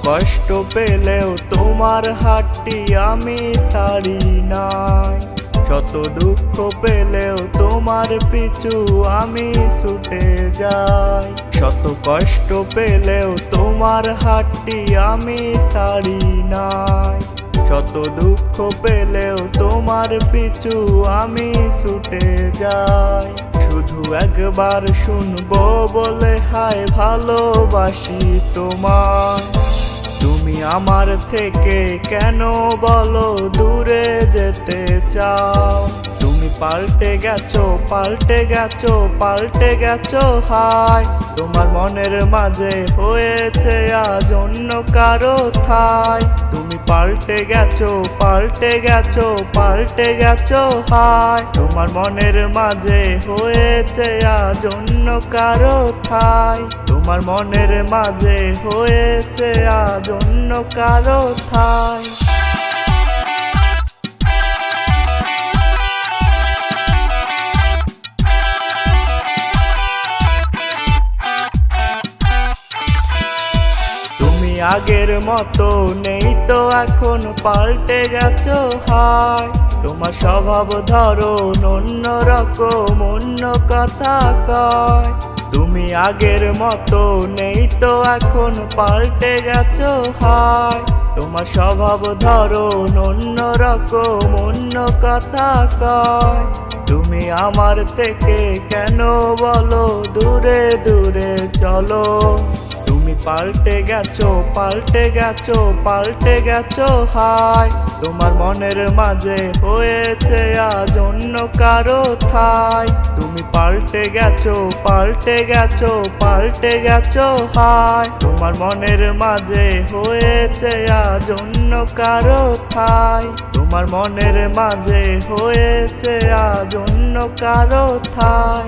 কষ্ট পেলেও তোমার হাতটি আমি ছাড়ি নাই। শত দুঃখ পেলেও তোমার পিছু আমি ছুটে যাই। শত কষ্ট পেলেও তোমার হাতটি আমি ছাড়ি নাই। শত দুঃখ পেলেও তোমার পিছু আমি ছুটে যাই। শুধু একবার শুনবো বলে হায় ভালোবাসি তোমায়। তুমি আমার থেকে কেন বলো দূরে যেতে চাও? তুমি পাল্টে গেছো, পাল্টে গেছো, পাল্টে গেছো হায়। তোমার মনের মাঝে হয়েছে আজ অন্য কারো ঠাই। তুমি পাল্টে গেছো, পাল্টে গেছো, পাল্টে গেছো হায়। তোমার মনের মাঝে হয়েছে আজ অন্য কারো ঠাই। তোমার মনের মাঝে হয়েছে আজ অন্য কারো ঠাই। তুমি আগের মতো নেই তো এখন, পাল্টে গেছো হায়। তোমার স্বভাব ধরন অন্য রকম, অন্য কথা কয়। তুমি আগের মতো নেই তো এখন, পাল্টে গেছো হায়। তোমার স্বভাব ধরন অন্য রকম, অন্য কথা কয়। তুমি আমার থেকে কেন বলো দূরে দূরে চলো? তুমি পাল্টে গেছো, পাল্টে গেছো, পাল্টে গেছো হায়। তোমার মনের মাঝে হয়েছে আজ অন্য কারো ঠাই। তুমি পাল্টে গেছো, পাল্টে গেছো, পাল্টে গেছো হায়। তোমার মনের মাঝে হয়েছে আজ অন্য কারো ঠাই। তোমার মনের মাঝে হয়েছে আজ অন্য কারো ঠাই।